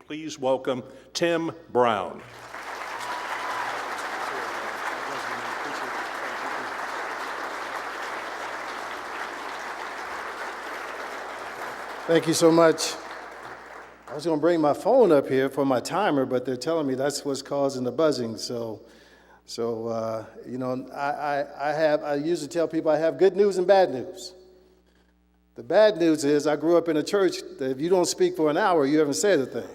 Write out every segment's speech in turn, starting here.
Please welcome Tim Brown. Thank you so much. I was going to bring my phone up here for my timer, but they're telling me that's what's causing the buzzing. So I usually tell people I have good news and bad news. The bad news is I grew up in a church that if you don't speak for an hour, you haven't said a thing.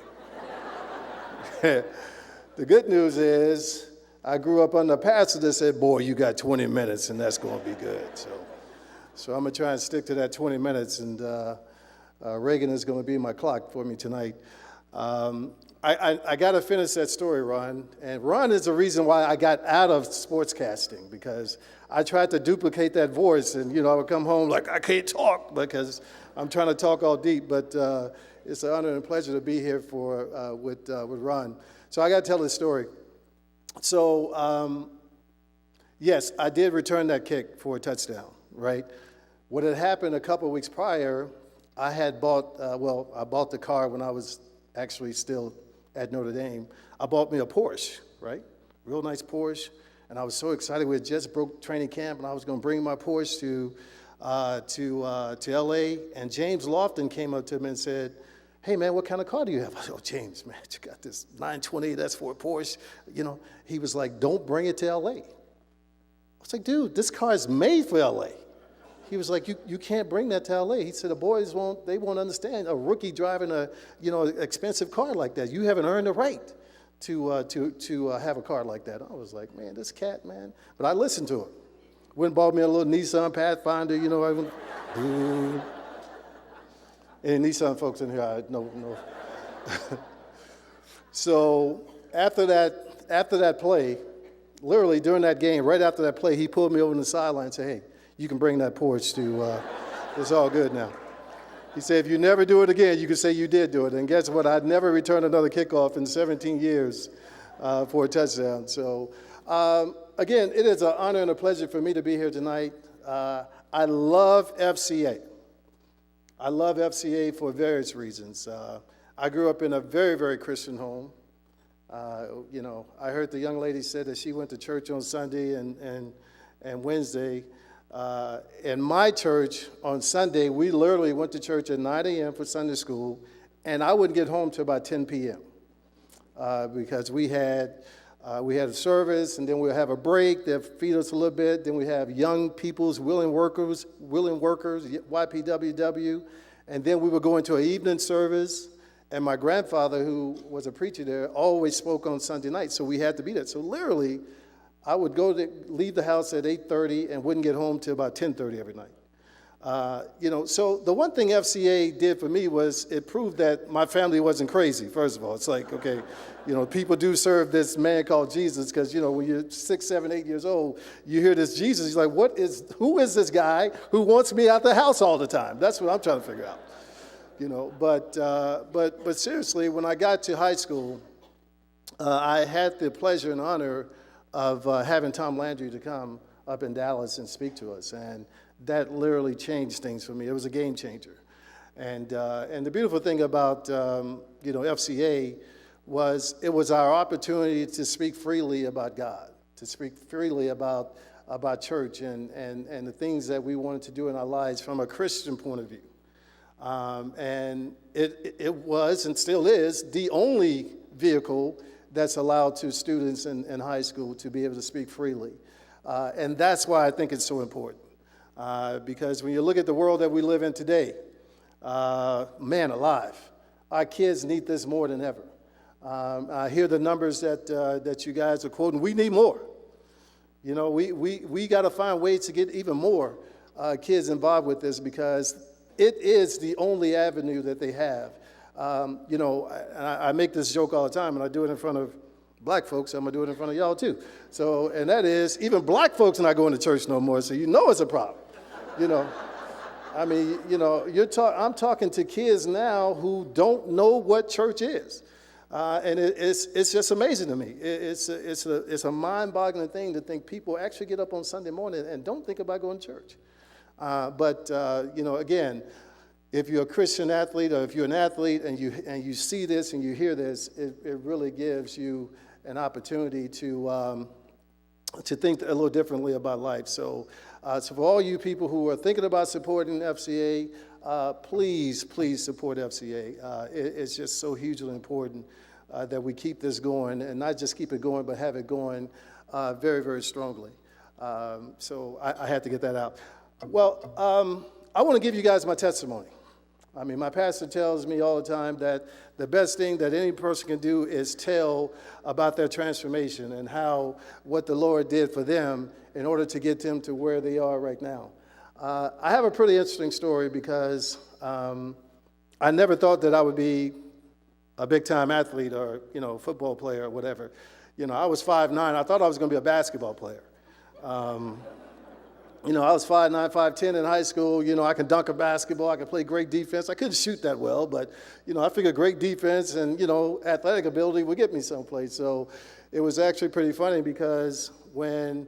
The good news is I grew up under a pastor that said, boy, you got 20 minutes and that's going to be good. So I'm going to try and stick to that 20 minutes, and Reagan is going to be my clock for me tonight. I got to finish that story, Ron. And Ron is the reason why I got out of sportscasting, because I tried to duplicate that voice, and I would come home like I can't talk because I'm trying to talk all deep. But it's an honor and pleasure to be here with Ron. So I got to tell this story. So yes, I did return that kick for a touchdown, right? What had happened a couple of weeks prior, I had bought, I bought the car when I was actually still at Notre Dame. I bought me a Porsche, right? Real nice Porsche. And I was so excited. We had just broke training camp, and I was going to bring my Porsche to L.A. And James Lofton came up to me and said, hey, man, what kind of car do you have? I said, oh, James, man, you got this 928 S4 Porsche. He was like, don't bring it to L.A. I was like, dude, this car is made for L.A. He was like, you can't bring that to L.A. He said, the boys won't understand a rookie driving a, expensive car like that. You haven't earned the right to have a car like that. I was like, man, this cat, man. But I listened to him. Went and bought me a little Nissan Pathfinder, Any Nissan folks in here, I know. So after that play, literally during that game, right after that play, he pulled me over on the sideline and said, hey, you can bring that Porsche to, it's all good now. He said, if you never do it again, you can say you did do it. And guess what? I'd never returned another kickoff in 17 years for a touchdown. So, again, it is an honor and a pleasure for me to be here tonight. I love FCA. I love FCA for various reasons. I grew up in a very, very Christian home. I heard the young lady said that she went to church on Sunday and Wednesday. In my church on Sunday, we literally went to church at 9 a.m. for Sunday school, and I wouldn't get home till about 10 p.m. Because we had a service, and then we'll have a break that feed us a little bit. Then we have young people's willing workers, YPWW, and then we would go into an evening service. And my grandfather, who was a preacher there, always spoke on Sunday night, so we had to be there. So literally, I would leave the house at 8:30 and wouldn't get home till about 10:30 every night. So the one thing FCA did for me was it proved that my family wasn't crazy, first of all. It's like, okay, people do serve this man called Jesus, because, when you're 6, 7, 8 years old, you hear this Jesus, you're like, who is this guy who wants me out the house all the time? That's what I'm trying to figure out. But seriously, when I got to high school, I had the pleasure and honor of having Tom Landry to come up in Dallas and speak to us, and that literally changed things for me. It was a game changer, and the beautiful thing about FCA was it was our opportunity to speak freely about God, to speak freely about church and the things that we wanted to do in our lives from a Christian point of view. And it was and still is the only vehicle that's allowed to students in high school to be able to speak freely. And that's why I think it's so important. Because when you look at the world that we live in today, man alive, our kids need this more than ever. I hear the numbers that you guys are quoting. We need more. We got to find ways to get even more kids involved with this, because it is the only avenue that they have. I make this joke all the time, and I do it in front of black folks. I'm going to do it in front of y'all, too. So, and that is, even black folks are not going to church no more, so it's a problem. I'm talking to kids now who don't know what church is. And it's just amazing to me. It's a mind-boggling thing to think people actually get up on Sunday morning and don't think about going to church. Again, if you're a Christian athlete or if you're an athlete and you see this and you hear this, it really gives you an opportunity to think a little differently about life. So for all you people who are thinking about supporting FCA, please support FCA. It's just so hugely important that we keep this going, and not just keep it going, but have it going very, very strongly. So I had to get that out. Well, I want to give you guys my testimony. I mean, my pastor tells me all the time that the best thing that any person can do is tell about their transformation and what the Lord did for them in order to get them to where they are right now. I have a pretty interesting story because I never thought that I would be a big-time athlete or, football player or whatever. I was 5'9". I thought I was going to be a basketball player. I was 5'9", 5'10" in high school. I can dunk a basketball. I can play great defense. I couldn't shoot that well, but, I figured great defense and, athletic ability would get me someplace. So it was actually pretty funny because when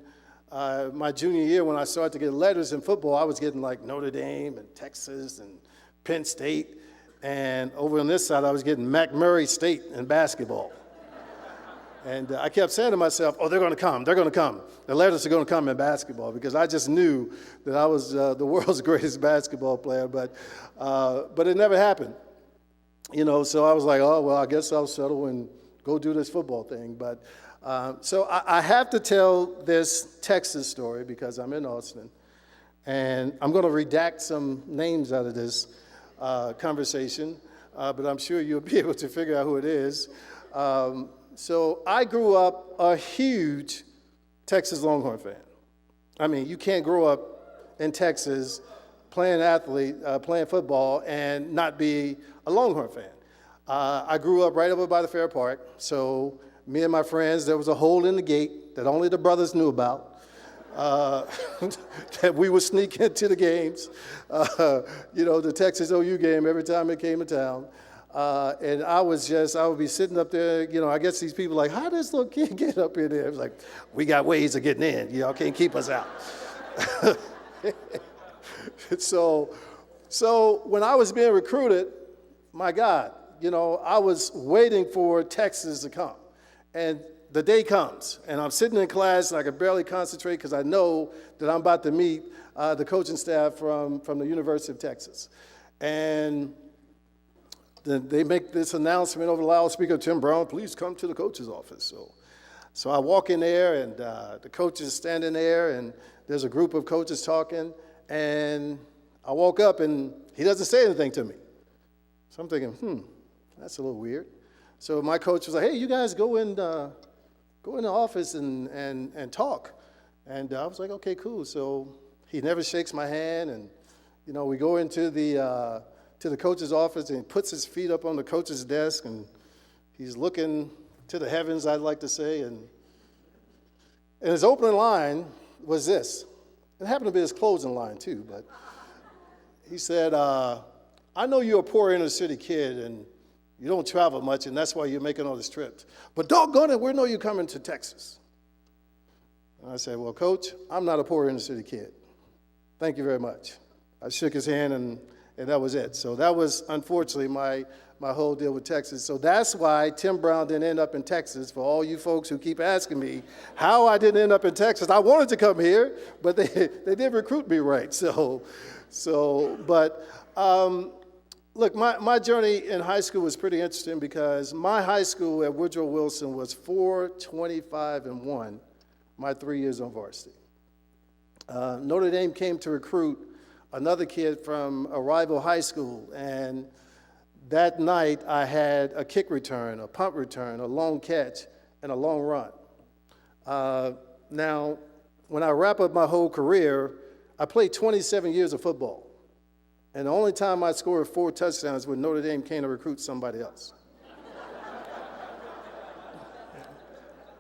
my junior year, when I started to get letters in football, I was getting like Notre Dame and Texas and Penn State. And over on this side, I was getting McMurray State in basketball. And I kept saying to myself, they're going to come. They're going to come. The letters are going to come in basketball because I just knew that I was the world's greatest basketball player. But it never happened. So I was like, I guess I'll settle and go do this football thing. But so I have to tell this Texas story because I'm in Austin. And I'm going to redact some names out of this conversation, but I'm sure you'll be able to figure out who it is. So I grew up a huge Texas Longhorn fan. I mean, you can't grow up in Texas playing football and not be a Longhorn fan. I grew up right over by the Fair Park. So me and my friends, there was a hole in the gate that only the brothers knew about. That we would sneak into the games, the Texas OU game every time it came to town. And I would be sitting up there, I guess these people like, how does this little kid get up in there? It was like, we got ways of getting in. Y'all can't keep us out. So when I was being recruited, my God, I was waiting for Texas to come. And the day comes, and I'm sitting in class, and I can barely concentrate because I know that I'm about to meet the coaching staff from the University of Texas. And they make this announcement over the loudspeaker, Tim Brown, please come to the coach's office. So I walk in there, and the coach is standing there, and there's a group of coaches talking, and I walk up, and he doesn't say anything to me. So I'm thinking, that's a little weird. So my coach was like, hey, you guys go in the office and talk. And I was like, okay, cool. So he never shakes my hand, and, we go into the coach's office, and he puts his feet up on the coach's desk, and he's looking to the heavens, I'd like to say, and his opening line was this. It happened to be his closing line, too, but he said, I know you're a poor inner city kid, and you don't travel much, and that's why you're making all these trips. But doggone it, we know you're coming to Texas. And I said, well, Coach, I'm not a poor inner city kid. Thank you very much. I shook his hand, and that was it. So that was, unfortunately, my whole deal with Texas. So that's why Tim Brown didn't end up in Texas. For all you folks who keep asking me how I didn't end up in Texas, I wanted to come here, but they didn't recruit me right. Look, my journey in high school was pretty interesting because my high school at Woodrow Wilson was 4-25-1 my 3 years on varsity. Notre Dame came to recruit another kid from a rival high school, and that night I had a kick return, a punt return, a long catch, and a long run. Now, when I wrap up my whole career, I played 27 years of football. And the only time I scored 4 touchdowns when Notre Dame came to recruit somebody else.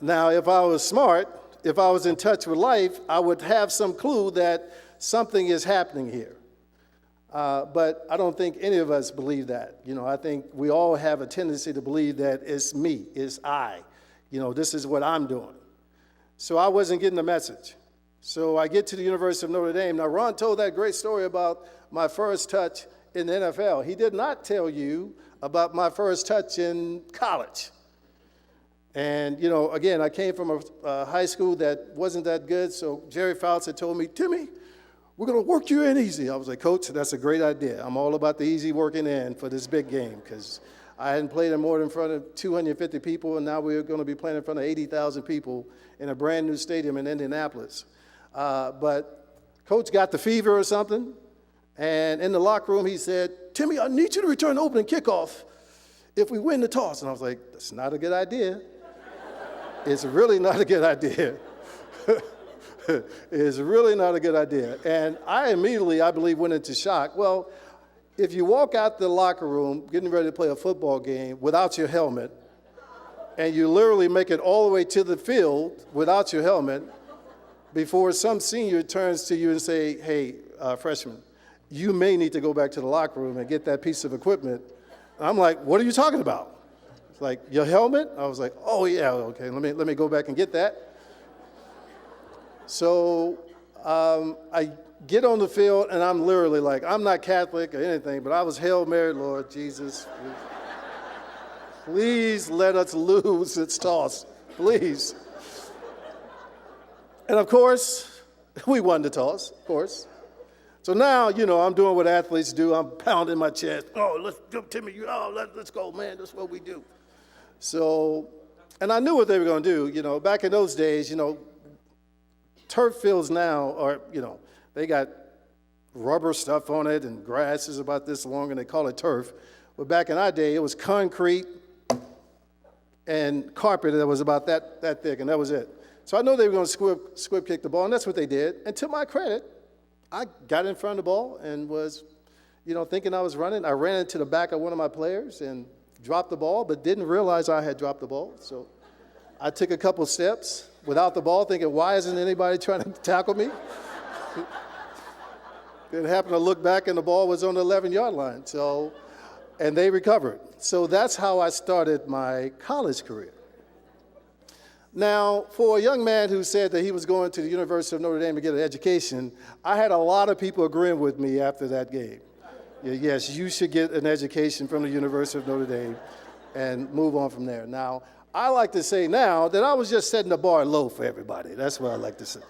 Now, if I was smart, if I was in touch with life, I would have some clue that something is happening here. But I don't think any of us believe that. I think we all have a tendency to believe that it's me, it's I. This is what I'm doing. So I wasn't getting the message. So I get to the University of Notre Dame. Now, Ron told that great story about my first touch in the NFL. He did not tell you about my first touch in college. And, again, I came from a high school that wasn't that good, so Jerry Fouts had told me, Timmy, we're going to work you in easy. I was like, Coach, that's a great idea. I'm all about the easy working in for this big game because I hadn't played in more than in front of 250 people, and now we're going to be playing in front of 80,000 people in a brand new stadium in Indianapolis. But Coach got the fever or something, and in the locker room he said, Timmy, I need you to return the opening kickoff if we win the toss. And I was like, that's not a good idea. It's really not a good idea. It's really not a good idea. And I immediately, I believe, went into shock. Well, if you walk out the locker room getting ready to play a football game without your helmet, and you literally make it all the way to the field without your helmet, before some senior turns to you and say, hey, freshman, you may need to go back to the locker room and get that piece of equipment. And I'm like, what are you talking about? It's like, your helmet? I was like, oh, yeah, okay, let me go back and get that. So I get on the field, and I'm literally like, I'm not Catholic or anything, but I was Hail Mary, Lord Jesus. Please let us lose its toss, please. And of course, we won the toss, of course. So now, I'm doing what athletes do. I'm pounding my chest. Oh, let's go, Timmy. Let's go, man. That's what we do. So, and I knew what they were going to do. Back in those days, turf fields now are, they got rubber stuff on it and grass is about this long and they call it turf. But back in our day, it was concrete and carpet that was about that thick, and that was it. So I know they were going to squib kick the ball, and that's what they did. And to my credit, I got in front of the ball and was, thinking I was running. I ran into the back of one of my players and dropped the ball, but didn't realize I had dropped the ball. So I took a couple steps without the ball, thinking, why isn't anybody trying to tackle me? Then happened to look back, and the ball was on the 11-yard line. So, and they recovered. So that's how I started my college career. Now, for a young man who said that he was going to the University of Notre Dame to get an education, I had a lot of people agreeing with me after that game. Yes, you should get an education from the University of Notre Dame and move on from there. Now, I like to say now that I was just setting the bar low for everybody. That's what I like to say.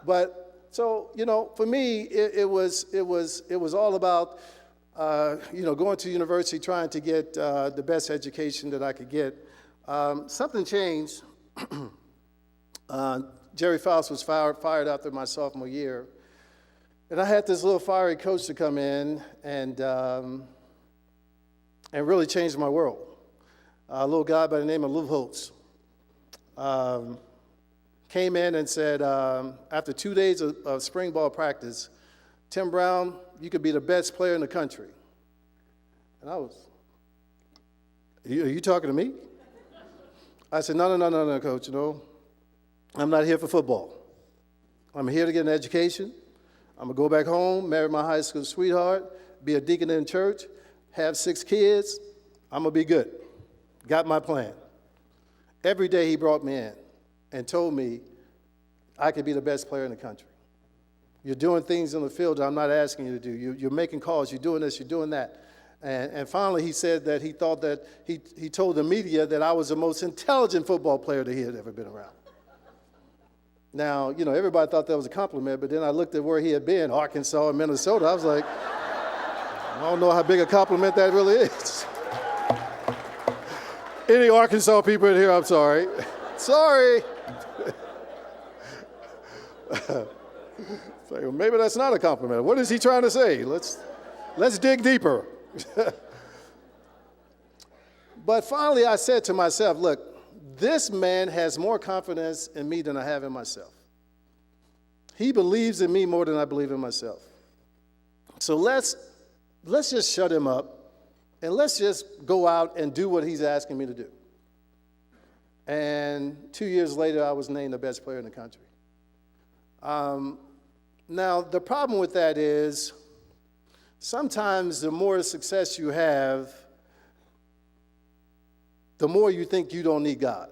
But so, for me, it was all about, going to university, trying to get the best education that I could get. Something changed. Jerry Fouts was fired after my sophomore year. And I had this little fiery coach to come in and really change my world. A little guy by the name of Lou Holtz came in and said, after 2 days of spring ball practice, Tim Brown, you could be the best player in the country. And I was, are you talking to me? I said, no, Coach, I'm not here for football. I'm here to get an education. I'm going to go back home, marry my high school sweetheart, be a deacon in church, have 6 kids. I'm going to be good. Got my plan. Every day he brought me in and told me I could be the best player in the country. You're doing things on the field that I'm not asking you to do. You're making calls. You're doing this. You're doing that. And finally, he said that he thought that he told the media that I was the most intelligent football player that he had ever been around. Now, everybody thought that was a compliment, but then I looked at where he had been, Arkansas and Minnesota. I was like, I don't know how big a compliment that really is. Any Arkansas people in here, I'm sorry. Sorry. So maybe that's not a compliment. What is he trying to say? Let's dig deeper. But finally, I said to myself, look, this man has more confidence in me than I have in myself. He believes in me more than I believe in myself. So let's just shut him up, and let's just go out and do what he's asking me to do. And 2 years later, I was named the best player in the country. Now, the problem with that is sometimes the more success you have, the more you think you don't need God.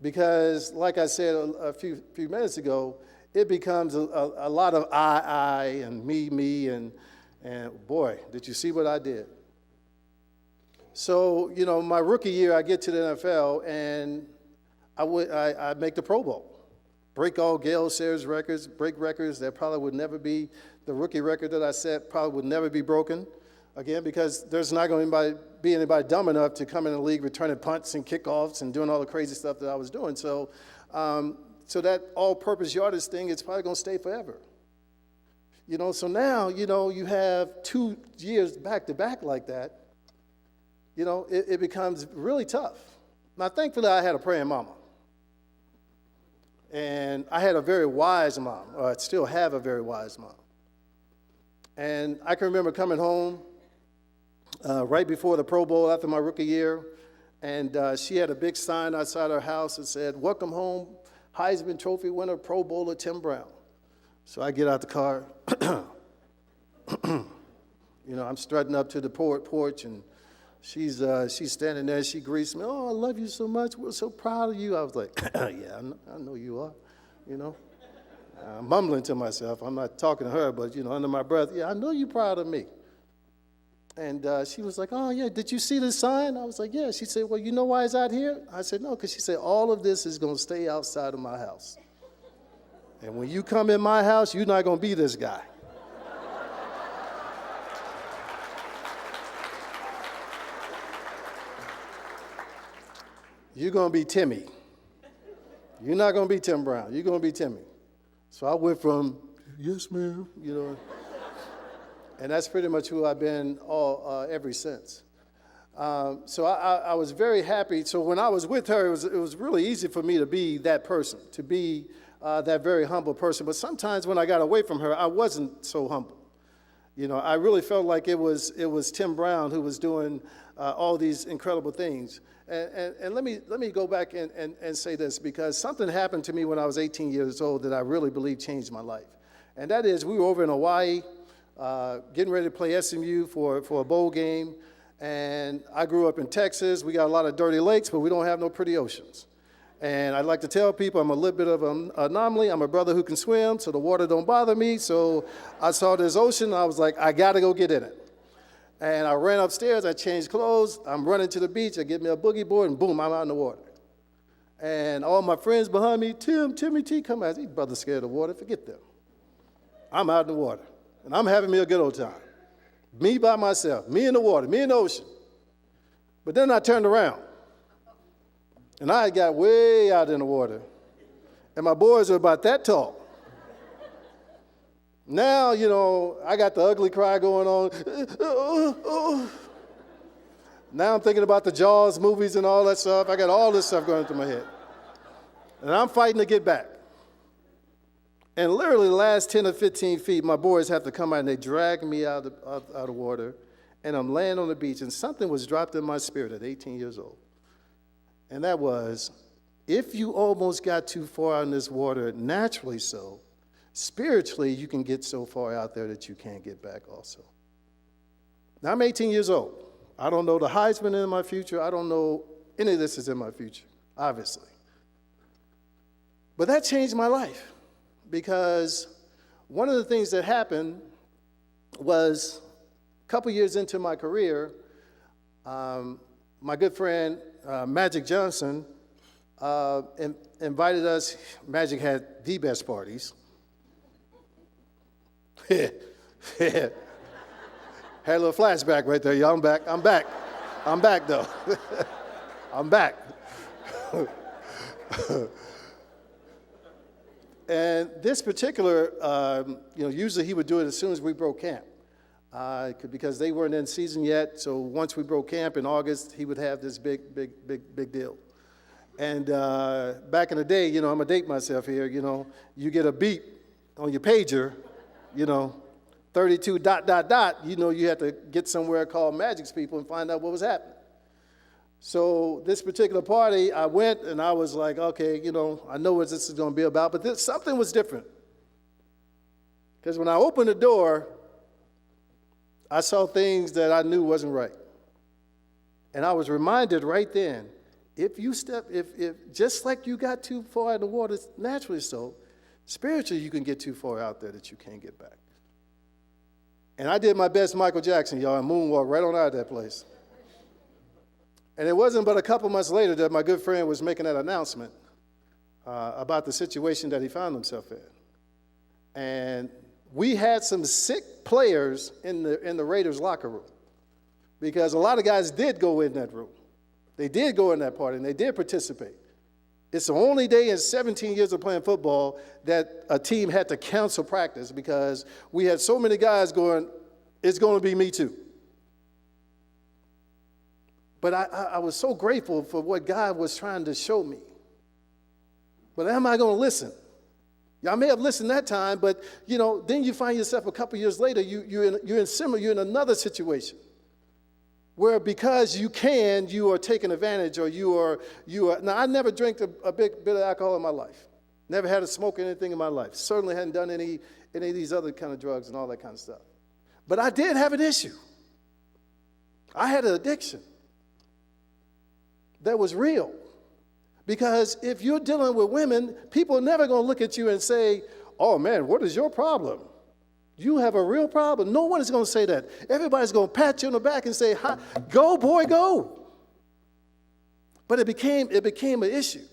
Because, like I said a few minutes ago, it becomes a lot of I, and me, and, And boy, did you see what I did? So, my rookie year, I get to the NFL, and I make the Pro Bowl. Break all Gale Sayers records, break records that probably would never be, the rookie record that I set probably would never be broken again, because there's not going to be anybody dumb enough to come in the league returning punts and kickoffs and doing all the crazy stuff that I was doing. So that all-purpose yardage thing is probably going to stay forever. So now, you have 2 years back-to-back like that. It becomes really tough. Now, thankfully, I had a praying mama. And I had a very wise mom, or I still have a very wise mom. And I can remember coming home right before the Pro Bowl after my rookie year, and she had a big sign outside her house that said, "Welcome home, Heisman Trophy winner, Pro Bowler Tim Brown." So I get out the car. I'm strutting up to the porch, and she's standing there. She greets me. "Oh, I love you so much. We're so proud of you." I was like, "Yeah, I know you are." I'm mumbling to myself. I'm not talking to her, but under my breath, "Yeah, I know you're proud of me." And she was like, "Oh yeah, did you see the sign?" I was like, "Yeah." She said, "Well, you know why it's out here?" I said, "No," because she said, "All of this is going to stay outside of my house. And when you come in my house, you're not going to be this guy." You're going to be Timmy. You're not going to be Tim Brown. You're going to be Timmy. So I went from, "Yes, ma'am," and that's pretty much who I've been ever since. So I was very happy. So when I was with her, it was really easy for me to be that person, to be that very humble person. But sometimes when I got away from her, I wasn't so humble. I really felt like it was Tim Brown who was doing all these incredible things. And let me go back and say this, because something happened to me when I was 18 years old that I really believe changed my life. And that is, we were over in Hawaii, getting ready to play SMU for a bowl game. And I grew up in Texas. We got a lot of dirty lakes, but we don't have no pretty oceans. And I'd like to tell people I'm a little bit of an anomaly. I'm a brother who can swim, so the water don't bother me. So I saw this ocean, and I was like, I got to go get in it. And I ran upstairs, I changed clothes, I'm running to the beach, I get me a boogie board, and boom, I'm out in the water. And all my friends behind me, Timmy T, come out. These brothers scared of the water, forget them. I'm out in the water, and I'm having me a good old time. Me by myself, me in the water, me in the ocean. But then I turned around, and I got way out in the water, and my boys are about that tall. Now, I got the ugly cry going on. Now I'm thinking about the Jaws movies and all that stuff. I got all this stuff going through my head. And I'm fighting to get back. And literally the last 10 or 15 feet, my boys have to come out, and they drag me out of the water. And I'm laying on the beach, and something was dropped in my spirit at 18 years old. And that was, if you almost got too far out in this water, naturally so, spiritually, you can get so far out there that you can't get back also. Now, I'm 18 years old. I don't know the Heisman in my future. I don't know any of this is in my future, obviously. But that changed my life, because one of the things that happened was a couple years into my career, my good friend Magic Johnson invited us. Magic had the best parties. Had a little flashback right there, y'all. I'm back, though. I'm back. And this particular, usually he would do it as soon as we broke camp, because they weren't in season yet. So once we broke camp in August, he would have this big deal. And back in the day, I'm gonna date myself here. You get a beep on your pager. 32 ... you had to get somewhere called Magic's people and find out what was happening. So this particular party, I went, and I was like, okay, I know what this is going to be about, but something was different. Because when I opened the door, I saw things that I knew wasn't right. And I was reminded right then, if just like you got too far in the water, naturally so, spiritually you can get too far out there that you can't get back. And I did my best Michael Jackson, y'all, and moonwalked right on out of that place. And it wasn't but a couple months later that my good friend was making that announcement about the situation that he found himself in. And we had some sick players in the Raiders locker room because a lot of guys did go in that room. They did go in that party, and they did participate. It's the only day in 17 years of playing football that a team had to cancel practice because we had so many guys going, it's going to be me too. But I was so grateful for what God was trying to show me. But am I going to listen? Y'all may have listened that time, but then you find yourself a couple years later, you're in another situation where because you are taken advantage, or you are. Now, I never drank a big bit of alcohol in my life. Never had a smoke or anything in my life. Certainly hadn't done any of these other kind of drugs and all that kind of stuff. But I did have an issue. I had an addiction that was real. Because if you're dealing with women, people are never going to look at you and say, oh, man, what is your problem? You have a real problem. No one is going to say that. Everybody's going to pat you on the back and say, go, boy, go. But it became an issue.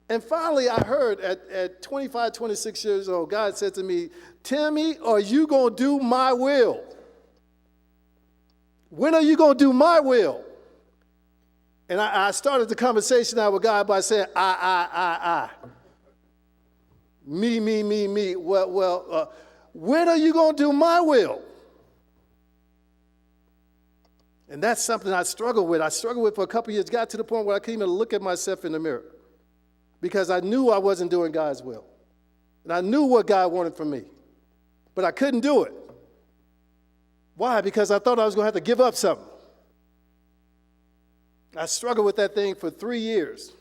And finally, I heard at 25, 26 years old, God said to me, Timmy, are you going to do my will? When are you going to do my will? And I started the conversation out with God by saying, I. Me. Well, when are you going to do my will? And that's something I struggled with. I struggled with for a couple years, got to the point where I couldn't even look at myself in the mirror because I knew I wasn't doing God's will. And I knew what God wanted from me, but I couldn't do it. Why? Because I thought I was going to have to give up something. I struggled with that thing for 3 years.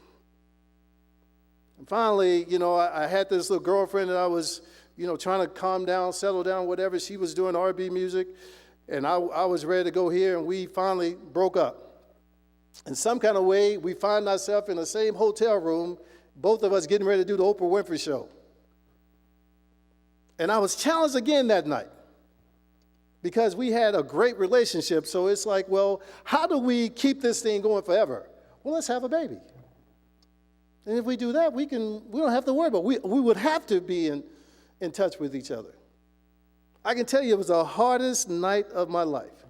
And finally, I had this little girlfriend that I was, trying to calm down, settle down, whatever. She was doing R&B music, and I was ready to go here, and we finally broke up. In some kind of way, we find ourselves in the same hotel room, both of us getting ready to do the Oprah Winfrey Show. And I was challenged again that night, because we had a great relationship. So it's like, well, how do we keep this thing going forever? Well, let's have a baby. And if we do that, we don't have to worry about it. We would have to be in touch with each other. I can tell you it was the hardest night of my life.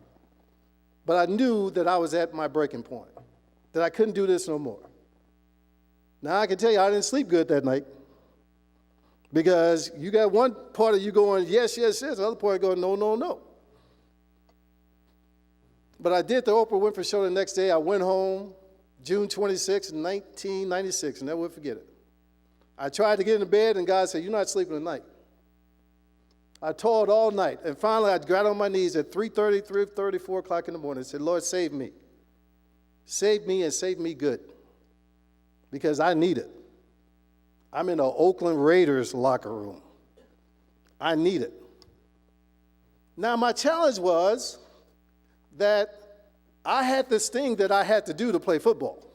But I knew that I was at my breaking point, that I couldn't do this no more. Now, I can tell you I didn't sleep good that night. Because you got one part of you going, yes, yes, yes. The other part going, no, no, no. But I did the Oprah Winfrey Show the next day. I went home June 26, 1996. Never will forget it. I tried to get into bed, and God said, you're not sleeping tonight. I toiled all night. And finally, I got on my knees at 3:30, 4 o'clock in the morning and said, Lord, save me. Save me and save me good. Because I need it. I'm in the Oakland Raiders locker room. I need it. Now, my challenge was that I had this thing that I had to do to play football.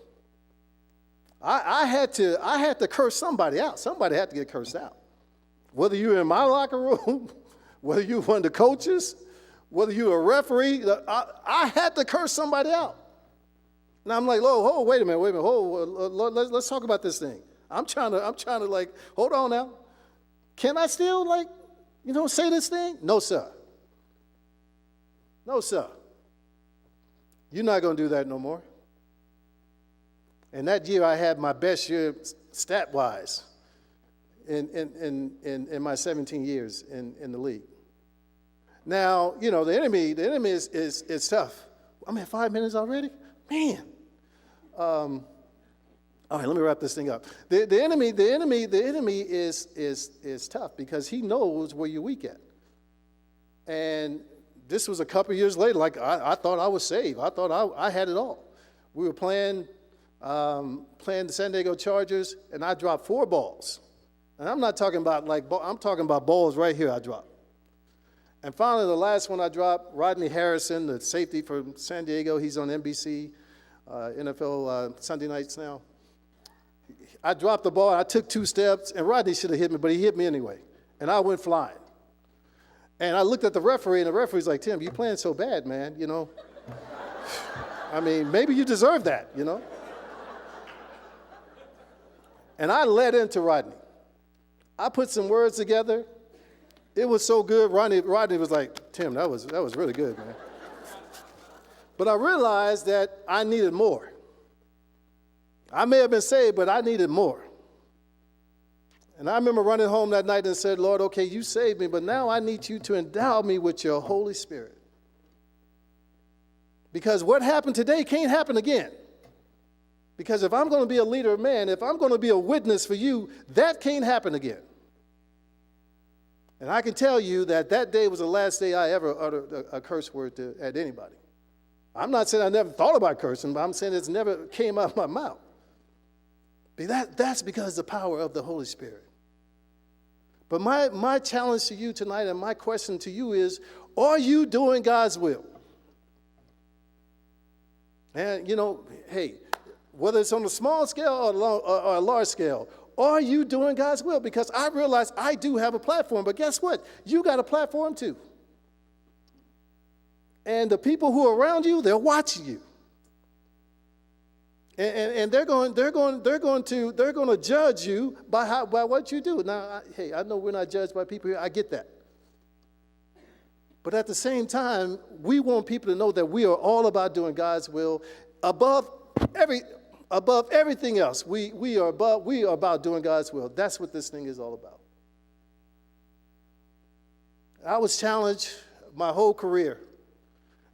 I had to curse somebody out. Somebody had to get cursed out. Whether you're in my locker room, whether you're one of the coaches, whether you're a referee, I had to curse somebody out. And I'm like, Lord, wait a minute, Lord, let's talk about this thing. I'm trying to like, hold on now. Can I still say this thing? No, sir. No, sir. You're not going to do that no more. And that year I had my best year stat-wise in my 17 years in the league. Now, the enemy is tough. I'm at 5 minutes already? Man. All right, let me wrap this thing up. The enemy is tough because he knows where you're weak at. And this was a couple years later. Like I thought I was saved. I thought I had it all. We were playing the San Diego Chargers, and I dropped 4 balls. And I'm not talking about I'm talking about balls right here I dropped. And finally, the last one I dropped, Rodney Harrison, the safety from San Diego. He's on NBC, NFL Sunday nights now. I dropped the ball. I took 2 steps, and Rodney should have hit me, but he hit me anyway. And I went flying. And I looked at the referee, and the referee's like, Tim, you playing so bad, man, you know. I mean, maybe you deserve that, you know. And I led into Rodney. I put some words together. It was so good. Rodney was like, Tim, that was really good, man. But I realized that I needed more. I may have been saved, but I needed more. And I remember running home that night and said, Lord, okay, you saved me, but now I need you to endow me with your Holy Spirit. Because what happened today can't happen again. Because if I'm going to be a leader of man, if I'm going to be a witness for you, that can't happen again. And I can tell you that that day was the last day I ever uttered a curse word at anybody. I'm not saying I never thought about cursing, but I'm saying it's never came out of my mouth. But that's because of the power of the Holy Spirit. But my challenge to you tonight and my question to you is, are you doing God's will? And, you know, hey, whether it's on a small scale or a large scale, are you doing God's will? Because I realize I do have a platform, but guess what? You got a platform too. And the people who are around you, they're watching you. And they're going to judge you by what you do. Now, I know we're not judged by people here. I get that. But at the same time, we want people to know that we are all about doing God's will above everything else. We are about doing God's will. That's what this thing is all about. I was challenged my whole career.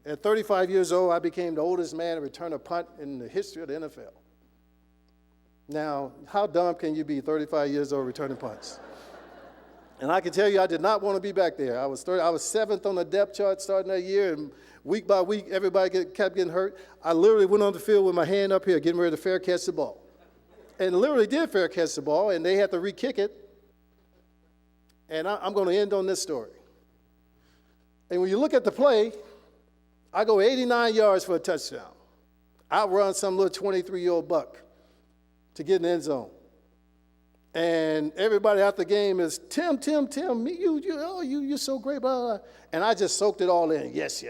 At 35 years old, I became the oldest man to return a punt in the history of the NFL. Now, how dumb can you be 35 years old returning punts? And I can tell you I did not want to be back there. I was seventh on the depth chart starting that year, and week by week, everybody kept getting hurt. I literally went on the field with my hand up here, getting ready to fair catch the ball. And literally did fair catch the ball, and they had to re-kick it. And I'm going to end on this story. And when you look at the play, I go 89 yards for a touchdown. Outrun some little 23-year-old buck to get in the end zone. And everybody after the game is, Tim, you're so great, blah, blah. And I just soaked it all in. Yes,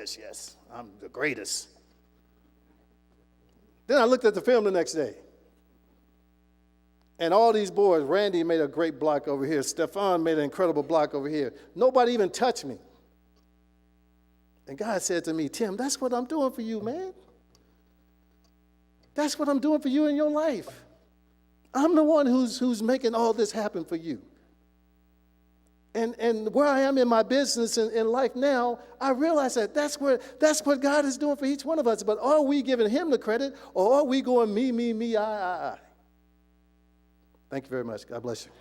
I'm the greatest. Then I looked at the film the next day. And all these boys, Randy made a great block over here. Stefan made an incredible block over here. Nobody even touched me. And God said to me, Tim, that's what I'm doing for you, man. That's what I'm doing for you in your life. I'm the one who's making all this happen for you. And where I am in my business and in life now, I realize that that's what God is doing for each one of us. But are we giving him the credit, or are we going me, I? Thank you very much. God bless you.